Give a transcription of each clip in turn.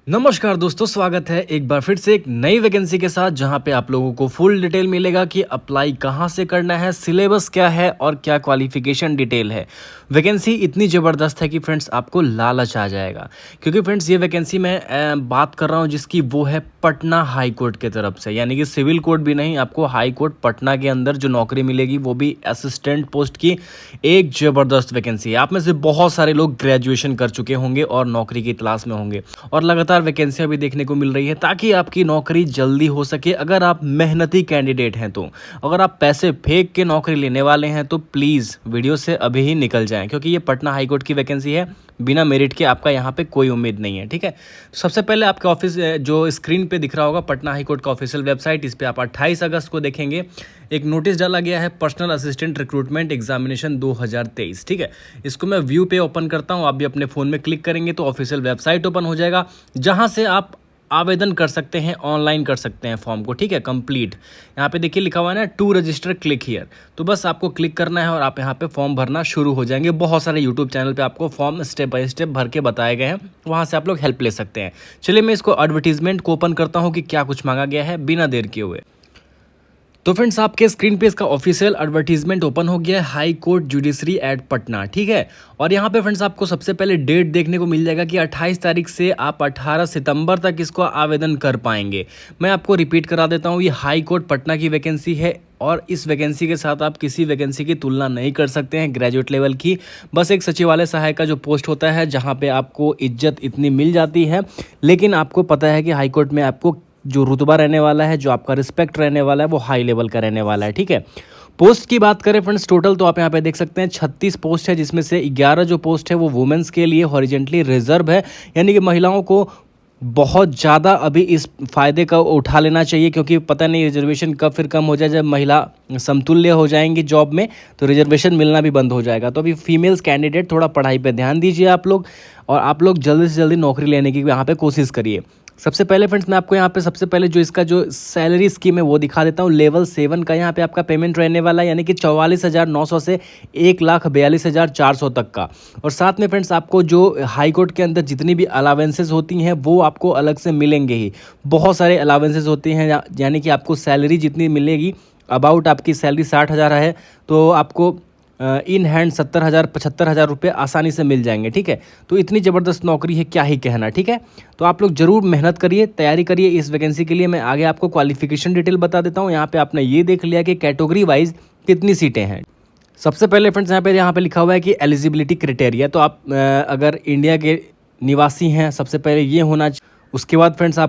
नमस्कार दोस्तों, स्वागत है एक बार फिर से एक नई वैकेंसी के साथ, जहां पे आप लोगों को फुल डिटेल मिलेगा कि अप्लाई कहां से करना है, सिलेबस क्या है और क्या क्वालिफिकेशन डिटेल है। वैकेंसी इतनी ज़बरदस्त है कि फ्रेंड्स आपको लालच आ जाएगा, क्योंकि फ्रेंड्स ये वैकेंसी मैं बात कर रहा हूं जिसकी वो है पटना हाई कोर्ट की तरफ से, यानी कि सिविल कोर्ट भी नहीं, आपको हाई कोर्ट पटना के अंदर जो नौकरी मिलेगी वो भी असिस्टेंट पोस्ट की। एक ज़बरदस्त वैकेंसी है। आप में से बहुत सारे लोग ग्रेजुएशन कर चुके होंगे और नौकरी की तलाश में होंगे, और लगातार वैकेंसियां भी देखने को मिल रही है ताकि आपकी नौकरी जल्दी हो सके। अगर आप मेहनती कैंडिडेट हैं, तो अगर आप पैसे फेंक के नौकरी लेने वाले हैं तो प्लीज़ वीडियो से अभी ही निकल जाएं, क्योंकि ये पटना हाई कोर्ट की वैकेंसी है। बिना मेरिट के आपका यहाँ पे कोई उम्मीद नहीं है, ठीक है। सबसे पहले आपके ऑफिस जो स्क्रीन पे दिख रहा होगा पटना हाई कोर्ट का ऑफिशियल वेबसाइट, इस पे आप 28 अगस्त को देखेंगे एक नोटिस डाला गया है, पर्सनल असिस्टेंट रिक्रूटमेंट एग्जामिनेशन 2023, ठीक है। इसको मैं व्यू पे ओपन करता हूँ, आप भी अपने फ़ोन में क्लिक करेंगे तो ऑफिशियल वेबसाइट ओपन हो जाएगा, जहाँ से आप आवेदन कर सकते हैं, ऑनलाइन कर सकते हैं फॉर्म को, ठीक है। कंप्लीट यहाँ पे देखिए लिखा हुआ है ना, टू रजिस्टर क्लिक हियर, तो बस आपको क्लिक करना है और आप यहाँ पे फॉर्म भरना शुरू हो जाएंगे। बहुत सारे यूट्यूब चैनल पे आपको फॉर्म स्टेप बाय स्टेप भर के बताए गए हैं, वहाँ से आप लोग हेल्प ले सकते हैं। चलिए मैं इसको एडवर्टीजमेंट को ओपन करता हूँ कि क्या कुछ मांगा गया है बिना देर किए हुए। तो फ्रेंड्स आपके स्क्रीन पे इसका ऑफिशियल एडवर्टीजमेंट ओपन हो गया है, high court judiciary at Patna, ठीक है। और यहाँ पे फ्रेंड्स आपको सबसे पहले डेट देखने को मिल जाएगा कि 28 तारीख से आप 18 सितंबर तक इसको आवेदन कर पाएंगे। मैं आपको रिपीट करा देता हूँ, ये हाई कोर्ट पटना की वैकेंसी है और इस वैकेंसी के साथ आप किसी वैकेंसी की तुलना नहीं कर सकते हैं ग्रेजुएट लेवल की। बस एक सचिवालय सहायक का जो पोस्ट होता है, जहाँ पे आपको इज्जत इतनी मिल जाती है, लेकिन आपको पता है कि हाई कोर्ट में आपको जो रुतबा रहने वाला है, जो आपका रिस्पेक्ट रहने वाला है, वो हाई लेवल का रहने वाला है, ठीक है। पोस्ट की बात करें फ्रेंड्स, टोटल तो आप यहाँ पे देख सकते हैं 36 पोस्ट है, जिसमें से 11 जो पोस्ट है वो वुमेन्स के लिए हॉरिजेंटली रिजर्व है, यानी कि महिलाओं को बहुत ज़्यादा अभी इस फायदे का उठा लेना चाहिए, क्योंकि पता नहीं रिजर्वेशन कब फिर कम हो जाए। जब महिला समतुल्य हो जाएंगी जॉब में तो रिजर्वेशन मिलना भी बंद हो जाएगा। तो अभी फीमेल्स कैंडिडेट थोड़ा पढ़ाई पे ध्यान दीजिए आप लोग, और आप लोग जल्दी से जल्दी नौकरी लेने की यहाँ पे कोशिश करिए। सबसे पहले फ्रेंड्स मैं आपको यहाँ पे सबसे पहले जो इसका जो सैलरी स्कीम है वो दिखा देता हूँ। लेवल 7 का यहाँ पे आपका पेमेंट रहने वाला है, यानी कि 44,900 से 1,42,400 तक का। और साथ में फ्रेंड्स आपको जो हाई कोर्ट के अंदर जितनी भी अलावेंसेज होती हैं वो आपको अलग से मिलेंगे ही। बहुत सारे अलावेंसेज होती हैं, यानी कि आपको सैलरी जितनी मिलेगी, अबाउट आपकी सैलरी 60,000 है तो आपको इन हैंड 70,000 75,000 रुपये आसानी से मिल जाएंगे, ठीक है। तो इतनी ज़बरदस्त नौकरी है, क्या ही कहना, ठीक है। तो आप लोग ज़रूर मेहनत करिए, तैयारी करिए इस वैकेंसी के लिए। मैं आगे आपको क्वालिफिकेशन डिटेल बता देता हूँ। यहाँ पे आपने ये देख लिया कि कैटेगरी वाइज कितनी सीटें हैं। सबसे पहले फ्रेंड्स यहाँ पे लिखा हुआ है कि एलिजिबिलिटी क्राइटेरिया, तो आप अगर इंडिया के निवासी हैं, सबसे पहले ये होना। उसके बाद फ्रेंड्स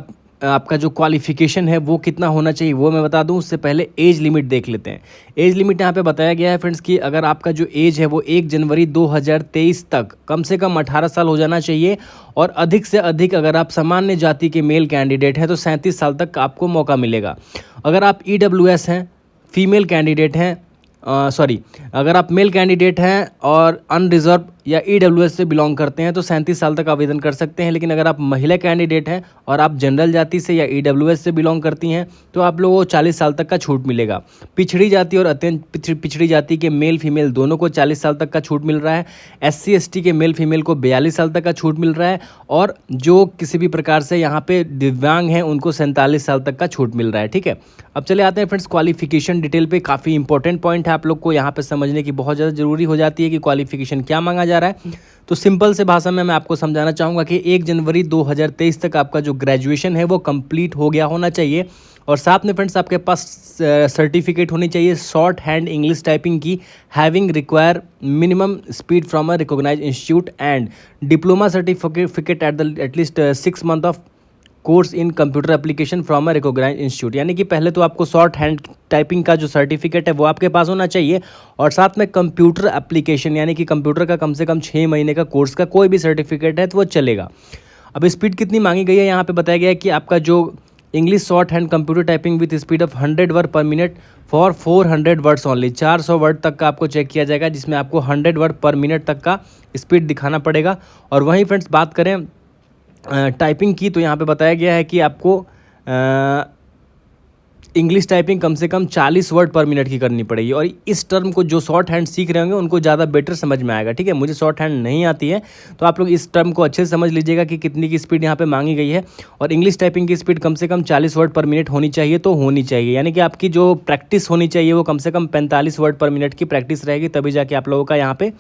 आपका जो क्वालिफिकेशन है वो कितना होना चाहिए वो मैं बता दूं। उससे पहले एज लिमिट देख लेते हैं। एज लिमिट यहाँ पे बताया गया है फ्रेंड्स कि अगर आपका जो एज है वो 1 जनवरी 2023 तक कम से कम 18 साल हो जाना चाहिए, और अधिक से अधिक अगर आप सामान्य जाति के मेल कैंडिडेट हैं तो 37 साल तक आपको मौका मिलेगा। अगर आप EWS हैं, फीमेल कैंडिडेट हैं, अगर आप मेल कैंडिडेट हैं और अनरिजर्व या EWS से बिलोंग करते हैं तो 37 साल तक आवेदन कर सकते हैं। लेकिन अगर आप महिला कैंडिडेट हैं और आप जनरल जाति से या EWS से बिलोंग करती हैं तो आप लोगों को 40 साल तक का छूट मिलेगा। पिछड़ी जाति और अत्यंत पिछड़ी जाति के मेल फीमेल दोनों को 40 साल तक का छूट मिल रहा है। SC ST के मेल फीमेल को 42 साल तक का छूट मिल रहा है, और जो किसी भी प्रकार से यहाँ पे दिव्यांग हैं उनको 47 साल तक का छूट मिल रहा है, ठीक है। अब चले आते हैं फ्रेंड्स क्वालिफिकेशन डिटेल पे। काफ़ी इंपॉर्टेंट पॉइंट है, आप लोग को यहाँ पे समझने की बहुत ज़्यादा जरूरी हो जाती है कि क्वालिफिकेशन क्या मांगा जा रहा है। तो सिंपल से भाषा में मैं आपको समझाना चाहूँगा कि 1 जनवरी 2023 तक आपका जो ग्रेजुएशन है वो कंप्लीट हो गया होना चाहिए, और साथ में फ्रेंड्स आपके पास सर्टिफिकेट होनी चाहिए शॉर्ट हैंड इंग्लिश टाइपिंग की, having require minimum speed from a recognized institute, and diploma certificate at least 6 month of course in computer application from a recognized institute. यानी कि पहले तो आपको शॉर्ट हैंड टाइपिंग का जो सर्टिफिकेट है वो आपके पास होना चाहिए, और साथ में कंप्यूटर एप्लीकेशन यानी कि कंप्यूटर का कम से कम 6 महीने का कोर्स का कोई भी सर्टिफिकेट है तो वो चलेगा। अब स्पीड कितनी मांगी गई है यहाँ पे बताया गया है कि आपका जो English short hand computer typing with speed of 100 word पर minute for 400 words only, 400 word तक का आपको चेक किया जाएगा, जिसमें आपको 100 वर्ड पर मिनट तक का स्पीड दिखाना पड़ेगा। और वहीं फ्रेंड्स बात करें टाइपिंग की, तो यहाँ पे बताया गया है कि आपको इंग्लिश टाइपिंग कम से कम 40 वर्ड पर मिनट की करनी पड़ेगी। और इस टर्म को जो शॉर्ट हैंड सीख रहे होंगे उनको ज़्यादा बेटर समझ में आएगा, ठीक है। मुझे शॉर्ट हैंड नहीं आती है, तो आप लोग इस टर्म को अच्छे से समझ लीजिएगा कि कितनी की स्पीड यहाँ पे मांगी गई है। और इंग्लिश टाइपिंग की स्पीड कम से कम 40 वर्ड पर मिनट होनी चाहिए, तो होनी चाहिए, यानी कि आपकी जो प्रैक्टिस होनी चाहिए वो कम से कम 45 वर्ड पर मिनट की प्रैक्टिस रहेगी, तभी जाके आप लोगों का यहाँ पे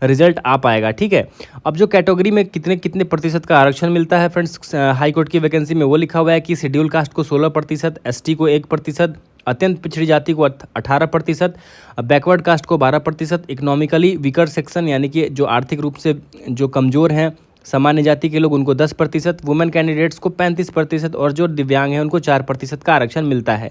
रिजल्ट आ पाएगा, ठीक है। अब जो कैटेगरी में कितने कितने प्रतिशत का आरक्षण मिलता है फ्रेंड्स हाई कोर्ट की वैकेंसी में, वो लिखा हुआ है कि शेड्यूल कास्ट को 16%, एसटी को 1%, अत्यंत पिछड़ी जाति को 18%, बैकवर्ड कास्ट को 12%, इकोनॉमिकली वीकर सेक्शन यानी कि जो आर्थिक रूप से जो कमज़ोर हैं सामान्य जाति के लोग उनको 10%, वुमेन कैंडिडेट्स को 35% और जो दिव्यांग हैं उनको 4% का आरक्षण मिलता है।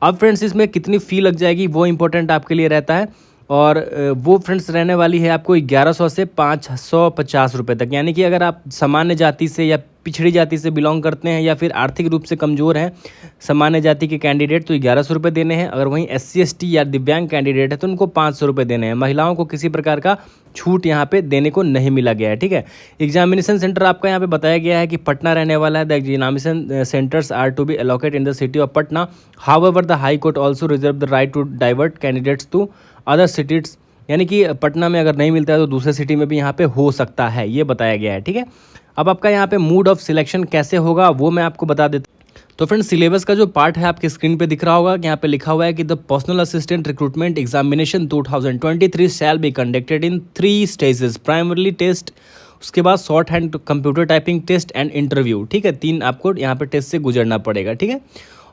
अब फ्रेंड्स इसमें कितनी फ़ी लग जाएगी वो इम्पोर्टेंट आपके लिए रहता है, और वो फ्रेंड्स रहने वाली है आपको 1100 से 550 रुपये तक। यानी कि अगर आप सामान्य जाति से या पिछड़ी जाति से बिलोंग करते हैं या फिर आर्थिक रूप से कमज़ोर हैं सामान्य जाति के कैंडिडेट, तो 1100 रुपये देने हैं। अगर वहीं SC ST या दिव्यांग कैंडिडेट है तो उनको 500 रुपये देने हैं। महिलाओं को किसी प्रकार का छूट यहाँ पे देने को नहीं मिला गया है, ठीक है। एग्जामिनेशन सेंटर आपका यहाँ पे बताया गया है कि पटना रहने वाला है। The examination centres are to be allocate in the city of Patna, however the high court also reserve the right to divert candidates to other cities, यानी कि पटना में अगर नहीं मिलता है तो दूसरे सिटी में भी यहाँ पे हो सकता है, ये बताया गया है, ठीक है। अब आपका यहाँ पे मोड ऑफ सिलेक्शन कैसे होगा वो मैं आपको बता देता हूँ। तो फ्रेंड्स सिलेबस का जो पार्ट है आपके स्क्रीन पे दिख रहा होगा कि यहाँ पे लिखा हुआ है कि the personal assistant recruitment examination 2023 shall be conducted in 3 stages, primary test, उसके बाद shorthand computer typing test and interview, ठीक है। 3 आपको यहाँ पे टेस्ट से गुजरना पड़ेगा, ठीक है।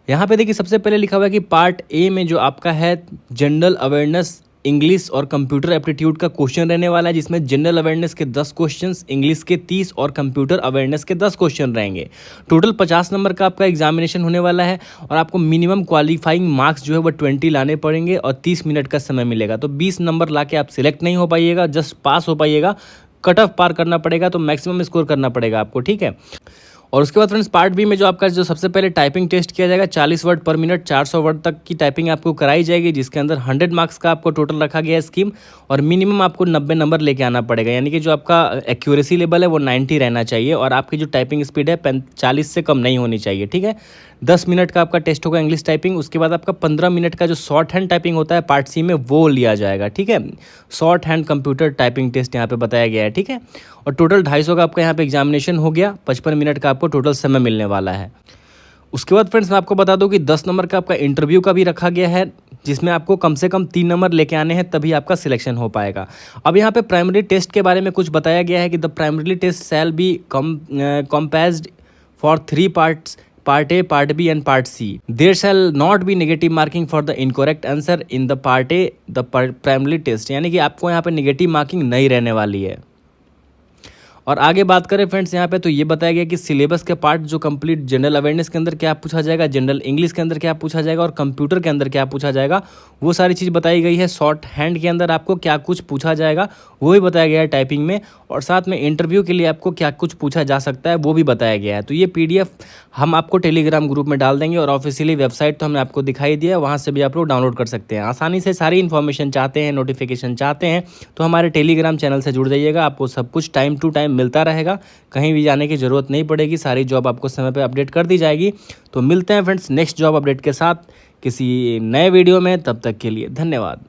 यहाँ पे देखिए सबसे पहले लिखा हुआ है कि पार्ट ए में जो आपका है जनरल अवेयरनेस इंग्लिश और कंप्यूटर एप्टीट्यूड का क्वेश्चन रहने वाला है, जिसमें जनरल अवेयरनेस के 10 क्वेश्चंस, इंग्लिश के 30 और कंप्यूटर अवेयरनेस के 10 क्वेश्चन रहेंगे। टोटल 50 नंबर का आपका एग्जामिनेशन होने वाला है और आपको मिनिमम क्वालिफाइंग मार्क्स जो है वो 20 लाने पड़ेंगे और 30 मिनट का समय मिलेगा। तो 20 नंबर ला के आप सिलेक्ट नहीं हो पाइएगा, जस्ट पास हो पाइएगा। कट ऑफ पार करना पड़ेगा तो मैक्सिमम स्कोर करना पड़ेगा आपको, ठीक है। और उसके बाद फ्रेंड्स पार्ट बी में जो आपका जो सबसे पहले टाइपिंग टेस्ट किया जाएगा 40 वर्ड पर मिनट, 400 वर्ड तक की टाइपिंग आपको कराई जाएगी, जिसके अंदर 100 मार्क्स का आपको टोटल रखा गया है स्कीम, और मिनिमम आपको 90 नंबर लेके आना पड़ेगा। यानी कि जो आपका एक्यूरेसी लेवल है वो 90 रहना चाहिए और आपकी जो टाइपिंग स्पीड है 40 से कम नहीं होनी चाहिए, ठीक है। 10 मिनट का आपका टेस्ट होगा इंग्लिश टाइपिंग, उसके बाद आपका 15 मिनट का जो शॉर्ट हैंड टाइपिंग होता है पार्ट सी में वो लिया जाएगा, ठीक है। Shorthand computer typing test यहाँ पे बताया गया है, ठीक है। और टोटल 250 का आपका यहाँ पे एग्जामिनेशन हो गया, 55 मिनट का आपको टोटल समय मिलने वाला है। उसके बाद फ्रेंड्स मैं आपको बता दूं कि 10 नंबर का आपका इंटरव्यू का भी रखा गया है, जिसमें आपको कम से कम 3 नंबर लेके आने हैं तभी आपका सिलेक्शन हो पाएगा। अब यहाँ पे प्राइमरी टेस्ट के बारे में कुछ बताया गया है कि the primary test shall be comprised for 3 parts, Part A, Part B and Part C. There shall not be negative marking for the incorrect answer in the Part A, the primary test. यानी कि आपको यहाँ पे negative marking नहीं रहने वाली है। और आगे बात करें फ्रेंड्स यहाँ पे तो ये बताया गया कि सिलेबस के पार्ट जो कंप्लीट जनरल अवेयरनेस के अंदर क्या पूछा जाएगा, जनरल इंग्लिश के अंदर क्या पूछा जाएगा और कंप्यूटर के अंदर क्या पूछा जाएगा, वो सारी चीज़ बताई गई है। शॉर्ट हैंड के अंदर आपको क्या कुछ पूछा जाएगा वो भी बताया गया है टाइपिंग में, और साथ में इंटरव्यू के लिए आपको क्या कुछ पूछा जा सकता है वो भी बताया गया है। तो ये PDF हम आपको टेलीग्राम ग्रुप में डाल देंगे और ऑफिशियली वेबसाइट तो हमने आपको दिखाई दिया है, वहाँ से भी आप लोग डाउनलोड कर सकते हैं। आसानी से सारी इन्फॉर्मेशन चाहते हैं, नोटिफिकेशन चाहते हैं तो हमारे टेलीग्राम चैनल से जुड़ जाइएगा, आपको सब कुछ टाइम टू टाइम मिलता रहेगा, कहीं भी जाने की ज़रूरत नहीं पड़ेगी, सारी जॉब आपको समय पे अपडेट कर दी जाएगी। तो मिलते हैं फ्रेंड्स नेक्स्ट जॉब अपडेट के साथ किसी नए वीडियो में, तब तक के लिए धन्यवाद।